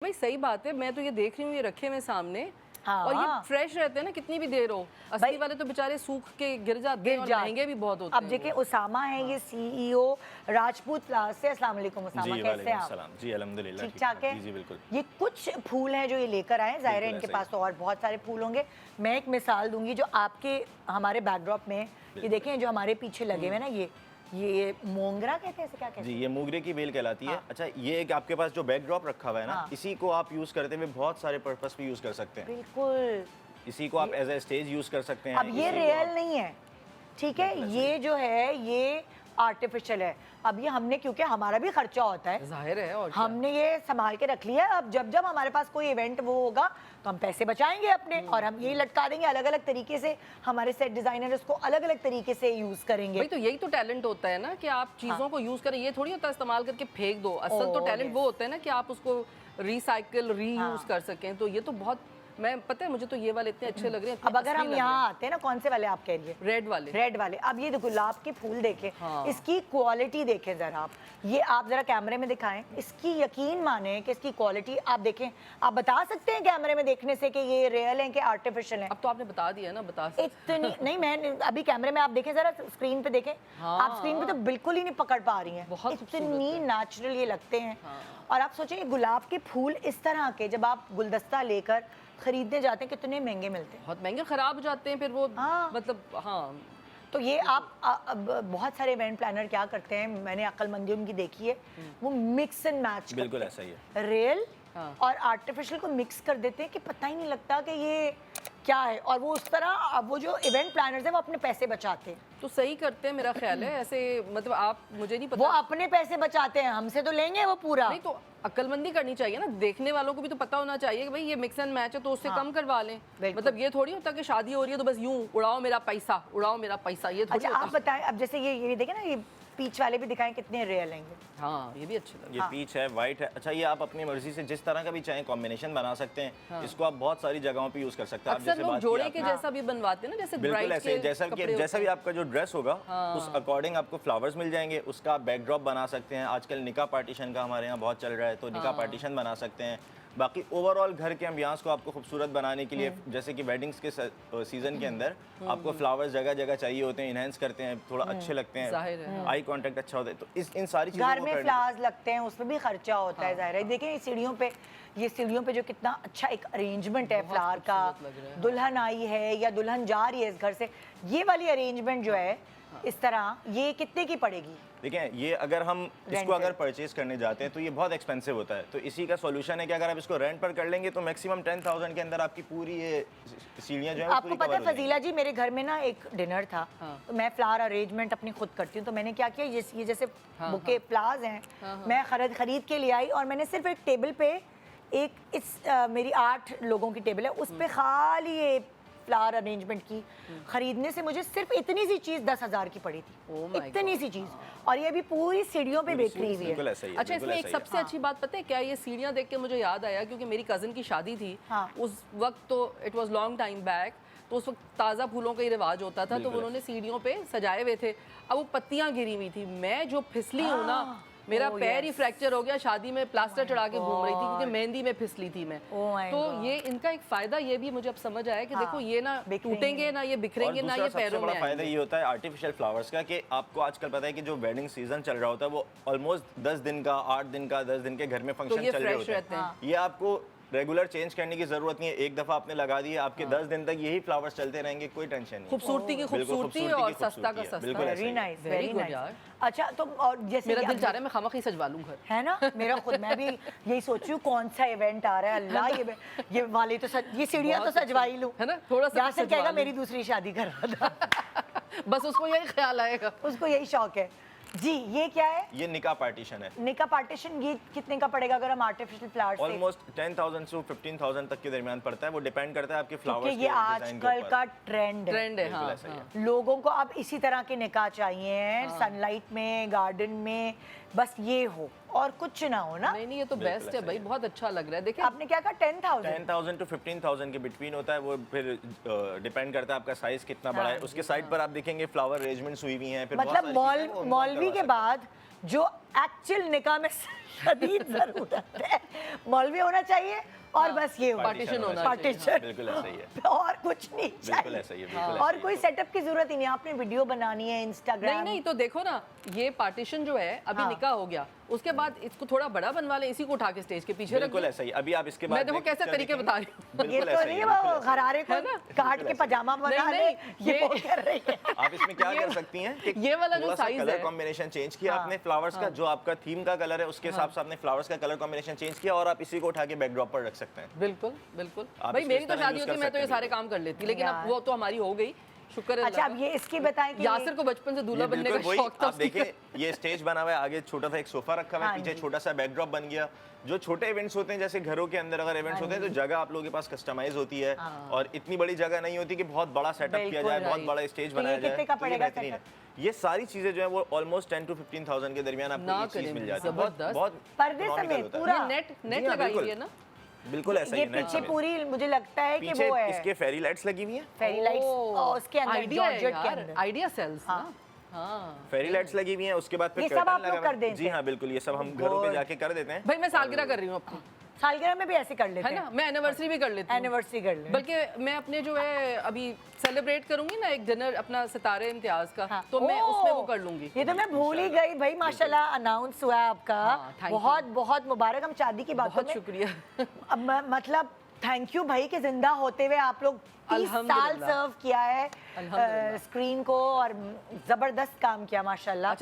भाई सही बात है, मैं तो ये देख रही हूँ, ये रखे हुए सामने। हाँ। और ये फ्रेश रहते हैं ना, कितनी भी देर हो। असली वाले तो बेचारे सूख के गिर जाते हैं और महंगे भी बहुत होते हैं। अब देखिए उसामा है, ये सीईओ राजपूत प्लाजा से। अस्सलाम वालेकुम उसामा, कैसे हैं आप? जी अल्हम्दुलिल्लाह ठीक ठाक है। जी बिल्कुल। ये कुछ फूल हैं जो ये लेकर आए, जाहिर है इनके पास तो और बहुत सारे फूल होंगे। मैं एक मिसाल दूंगी जो आपके हमारे बैकड्रॉप में, ये देखें जो हमारे पीछे लगे हुए ना, ये मोंगरा कहते हैं, इसे क्या कहते हैं? जी, ये मोगरे की बेल कहलाती है। अच्छा, ये एक आपके पास जो बैकड्रॉप रखा हुआ है ना, इसी को आप यूज करते हुए बहुत सारे पर्पस पे यूज कर सकते हैं। बिल्कुल, इसी को आप एज ए स्टेज यूज कर सकते हैं। अब ये रियल नहीं है, ठीक है, ये जो है ये आर्टिफिशियल है। अब ये हमने, क्योंकि हमारा भी खर्चा होता है, जाहिर है, और हमने ये संभाल के रख लिया। अब जब जब हमारे पास कोई इवेंट वो होगा तो हम पैसे बचाएंगे अपने, और हम यही लटका देंगे अलग अलग तरीके से। हमारे सेट डिजाइनर इसको अलग अलग तरीके से यूज करेंगे। भाई तो यही तो टैलेंट होता है ना, कि आप चीजों को यूज करें। ये थोड़ी होता है इस्तेमाल करके फेंक दो। असल तो टैलेंट वो होता है ना कि आप उसको रिसाइकिल, रीयूज कर सकें। तो ये तो बहुत, मैं पता है मुझे तो ये वाले इतने अच्छे लग रहे हैं। अब अगर हम यहाँ आते हैं ना, कौन से वाले आप कह रही है? रेड वाले। रेड वाले। अब ये गुलाब के फूल देखें, इसकी क्वालिटी देखें जरा आप। ये आप जरा कैमरे में दिखाएं, इसकी यकीन माने कि इसकी क्वालिटी आप देखें। आप बता सकते हैं कैमरे में देखने से कि ये रियल है कि आर्टिफिशियल है? अब तो आपने बता दिया ना, बता सकते। इतनी नहीं, मैं अभी कैमरे में आप देखें, जरा स्क्रीन पे देखें। आप स्क्रीन पे तो बिल्कुल ही नहीं पकड़ पा रही हैं, बहुत इतनी नेचुरल ये लगते हैं। और आप सोचिए गुलाब के फूल इस तरह के जब आप गुलदस्ता लेकर खरीदने जाते हैं, कितने महंगे मिलते हैं। बहुत महंगे, खराब हो जाते हैं फिर वो। मतलब तो ये आप बहुत सारे इवेंट प्लानर क्या करते हैं, मैंने अक्लमंदी उनकी देखी है, वो मिक्स एंड मैच बिल्कुल ऐसा ही है। रियल और आर्टिफिशियल को मिक्स कर देते हैं कि पता ही नहीं लगता कि ये क्या है। और वो उस तरह, वो जो इवेंट प्लानर्स हैं वो अपने पैसे बचाते हैं। तो सही करते हैं मेरा ख्याल है ऐसे। मतलब आप, मुझे नहीं पता, वो अपने पैसे बचाते हैं, हमसे तो लेंगे वो पूरा। नहीं तो अक्लमंदी करनी चाहिए ना, देखने वालों को भी तो पता होना चाहिए कि भाई ये मिक्स एंड मैच है तो उससे कम करवा लें। मतलब ये थोड़ी होता कि शादी हो रही है तो बस यूं उड़ाओ मेरा पैसा, उड़ाओ मेरा पैसा, ये थोड़ी। अच्छा आप बताएं, अब जैसे ये देखें ना, ये पीच वाले भी दिखाएं कितने रियल हैं। हाँ ये भी अच्छे लगे। ये पीच है, वाइट है। अच्छा, ये आप अपनी मर्जी से जिस तरह का भी चाहें कॉम्बिनेशन बना सकते हैं। इसको आप बहुत सारी जगहों पे यूज कर सकते हैं। आप अक्सर लोग जोड़े के जैसा भी बनवाते हैं ना, जैसे बिल्कुल ऐसे, जैसा भी आपका जो ड्रेस होगा उस अकॉर्डिंग आपको फ्लावर्स मिल जाएंगे। उसका आप बैकड्रॉप बना सकते हैं। आजकल निकाह पार्टीशन का हमारे यहाँ बहुत चल रहा है, तो निकाह पार्टीशन बना सकते हैं। बाकी ओवरऑल घर के एम्बियांस को आपको खूबसूरत बनाने के लिए, जैसे कि वेडिंग्स के सीजन के अंदर आपको फ्लावर्स जगह जगह चाहिए होते हैं, इनहेंस करते हैं, थोड़ा अच्छे लगते हैं, आई कांटेक्ट अच्छा होता है। तो इन सारी चीजों घर में फ्लावर्स लगते हैं, उसमें भी खर्चा होता है, जाहिर है। देखिए ये सीढ़ियों पे जो कितना अच्छा एक अरेंजमेंट है फ्लावर का। दुल्हन आई है या दुल्हन जा रही है इस घर से, ये वाली अरेंजमेंट जो है इस तरह, ये कितने की पड़ेगी? देखिए, ये अगर हम इसको अगर परचेज करने जाते हैं तो ये बहुत एक्सपेंसिव होता है। तो इसी का सॉल्यूशन है कि अगर आप इसको रेंट पर कर लेंगे तो मैक्सिमम 10,000 के अंदर आपकी पूरी ये सीढ़ियाँ जो है आपको पता है फजीला जी, मेरे घर में ना एक डिनर था, तो मैं फ्लावर अरेंजमेंट अपनी खुद करती हूँ। तो मैंने क्या किया, ये जैसे बुके फ्लावर्स हैं, मैं खरीद के ले आई और मैंने सिर्फ एक टेबल पे मेरी 8 लोगों की टेबल है, उस पे खाली ये फ्लावर अरेंजमेंट की। खरीदने से मुझे सिर्फ इतनी सी चीज 10,000 की पड़ी थी, इतनी सी चीज। और ये भी पूरी सीढ़ियों पे बिक रही हुई है। अच्छा, इसमें एक सबसे अच्छी बात पता है क्या, ये सीढ़ियाँ देख के मुझे याद आया, क्योंकि मेरी कज़न की शादी थी उस वक्त, तो it was long time back, तो उस वक्त ताज़ा फूलों का ही रिवाज होता था, तो उन्होंने सीढ़ियों पे सजाए हुए थे। अब वो पत्तियाँ गिरी हुई थी, मैं जो फिसली हूँ ना, मेरा पैर ही फ्रैक्चर हो गया। शादी में प्लास्टर चढ़ा के घूम रही थी क्योंकि मेहंदी में फिसली थी मैं। तो ये इनका एक फायदा ये भी मुझे अब समझ आया कि देखो ये ना टूटेंगे ना, ये बिखरेंगे ना, ये पैरों में। फायदा ये होता है आर्टिफिशियल फ्लावर्स का कि आपको आजकल पता है कि जो वेडिंग सीजन चल रहा होता है वो ऑलमोस्ट 10 दिन का, 8 दिन का, 10 दिन के घर में फंक्शन चल रहे होते हैं। ये आपको रेगुलर चेंज करने की जरूरत नहीं है। एक दफा आपने लगा दिया, आपके 10 दिन तक यही फ्लावर्स चलते रहेंगे, कोई टेंशन नहीं। खूबसूरती की खूबसूरती और सस्ता का सस्ता। Very nice, very nice. अच्छा, तो और जैसे मेरा दिल चाह रहा है मैं खामखी सजवा लूं घर, है ना? मेरा खुद, मैं भी यही सोच रही हूँ कौन सा इवेंट आ रहा है, अल्लाह ये वाले तो ये सीढ़ियाँ तो सजवा ही लूं, है ना? थोड़ा सा यासिर कहेगा मेरी दूसरी शादी करवा दो। बस उसको यही ख्याल आएगा, उसको यही शौक है जी। ये क्या है? ये निकाह पार्टीशन है। निकाह पार्टीशन ये कितने का पड़ेगा अगर हम आर्टिफिशियल फ्लावर्स? ऑलमोस्ट 10,000 से 15,000 तक के दरमियान पड़ता है। वो डिपेंड करता है आपके फ्लावर्स के ये आजकल का ट्रेंड है। हाँ। लोगों को अब इसी तरह के निकाह चाहिए, सनलाइट में, गार्डन में, बस ये हो और कुछ ना हो ना। नहीं, ये तो बेस्ट है भाई, बहुत अच्छा लग रहा है। देखिए आपने क्या कहा, 10,000 to 15,000 के बिटवीन होता है। वो फिर डिपेंड करता है आपका साइज कितना बड़ा है। उसके साइड पर आप देखेंगे फ्लावर अरेंजमेंट्स हुई हुई हैं। मतलब मौलवी के बाद जो एक्चुअल निकाह में शदीद जरूरत है, मौलवी होना चाहिए और बस ये हो पार्टीशन होना पार्टीशन, बिल्कुल ऐसा ही है, और कुछ नहीं बिल्कुल ऐसा ही चाहिए, है, बिल्कुल और ऐसा ही कोई है। सेटअप की जरूरत ही नहीं। आपने वीडियो बनानी है इंस्टाग्राम, नहीं नहीं, तो देखो ना, ये पार्टीशन जो है अभी हाँ। निकाह हो गया, उसके बाद इसको थोड़ा बड़ा बनवा लें, इसी को उठा के स्टेज के पीछे रख बिल्कुल दें। ऐसा ही। अभी आप इसके बाद मैं देखो next कैसे क्या तरीके देखेंगे? बता रही हूँ। ये बिल्कुल तो ऐसा ही नहीं है, वो बिल्कुल ऐसा ही है। गरारे को है ना? काट के पजामा बना नहीं, ले, नहीं, ये वो कर रही है। आप इसमें क्या कर सकती हैं कि ये वाला जो थोड़ा सा size कलर है, कॉम्बिनेशन चेंज किया आपने फ्लावर्स का, जो आपका थीम का कलर है उसके हिसाब से आपने फ्लावर्स का कलर कॉम्बिनेशन चेंज किया और आप इसी को उठा के बैकड्रॉप पर रख सकते हैं। बिल्कुल बिल्कुल। आप भाई इसको मेरी इस तो तरह शादी use होती कर मैं तो ये सकते हैं, सारे काम कर लेती, लेकिन अब यार। वो तो हमारी हो गई, शुक्र है अच्छा, अल्लाह अब ये इसकी बताएं कि का। यासिर को बचपन से दूल्हा ये बनने का बिल्कुल वही, शौक था आप उसकी। देखिए ये स्टेज बना हुआ है, आगे छोटा सा एक सोफा रखा हुआ है, हाँ पीछे जी। छोटा सा बैकड्रॉप बन गया। जो छोटे इवेंट्स होते हैं जैसे घरों के अंदर अगर इवेंट्स होते हैं तो जगह आप लोगों के पास कस्टमाइज होती है और इतनी बड़ी जगह नहीं होती कि बहुत बड़ा सेटअप किया बिल्कुल, जाए, बहुत right। बड़ा स्टेज तो ये बनाया जाए। कितने का तो ये पड़ेगा बेहतरीन है। ये सारी चीजें जो है वो ऑलमोस्ट 10 to 15,000 के दरमियान आपको ना ये चीज करें, मिल जाती है। जबरदस्त। बहुत पर्दे economical समेत होता है। पूरा। ये नेट जी हाँ, लगाई बिल्कुल। हुई है ना? बिल्कुल ऐसा ही ये है, नेट पीछे समेत। पूरी मुझे लगता है कि पीछे वो है इसके फेरी लाइट्स लगी हुई हैं, फेरी लाइट्स और उसके अंदर आइडिया है जॉर्जेट के यार, अंदर। आइडिया सेल्स ना। हाँ फेरी लाइट्स लगी हुई हैं, उसके बाद फिर ये सब कर्टन आप लोग लगा हुआ है। कर देते जी हैं? हाँ बिल्कुल, ये सब हम घरों पे Good। जाके कर देते हैं। भाई मैं सालगिरह कर रही हूँ अपनी, सालगिरह में भी ऐसे कर लेते है ना, हैं, मैं एनिवर्सरी भी कर लेती हूँ। एनिवर्सरी कर लेते बल्कि मैं अपने जो है अभी सेलिब्रेट करूंगी ना एक डिनर अपना सितारे इम्तियाज का, हाँ। तो मैं ओह! उसमें वो कर लूंगी। ये तो मैं भूल ही गई भाई, माशाल्लाह अनाउंस हुआ है आपका, हाँ, thank you। बहुत बहुत मुबारक। हम शादी की बातों बहुत में शुक्रिया। अब मतलब थैंक यू भाई कि जिंदा होते हुए आप लोग 30 साल अल्हम्दुलिल्लाह। सर्व किया है अल्हम्दुलिल्लाह। स्क्रीन को और जबरदस्त काम किया माशाल्लाह।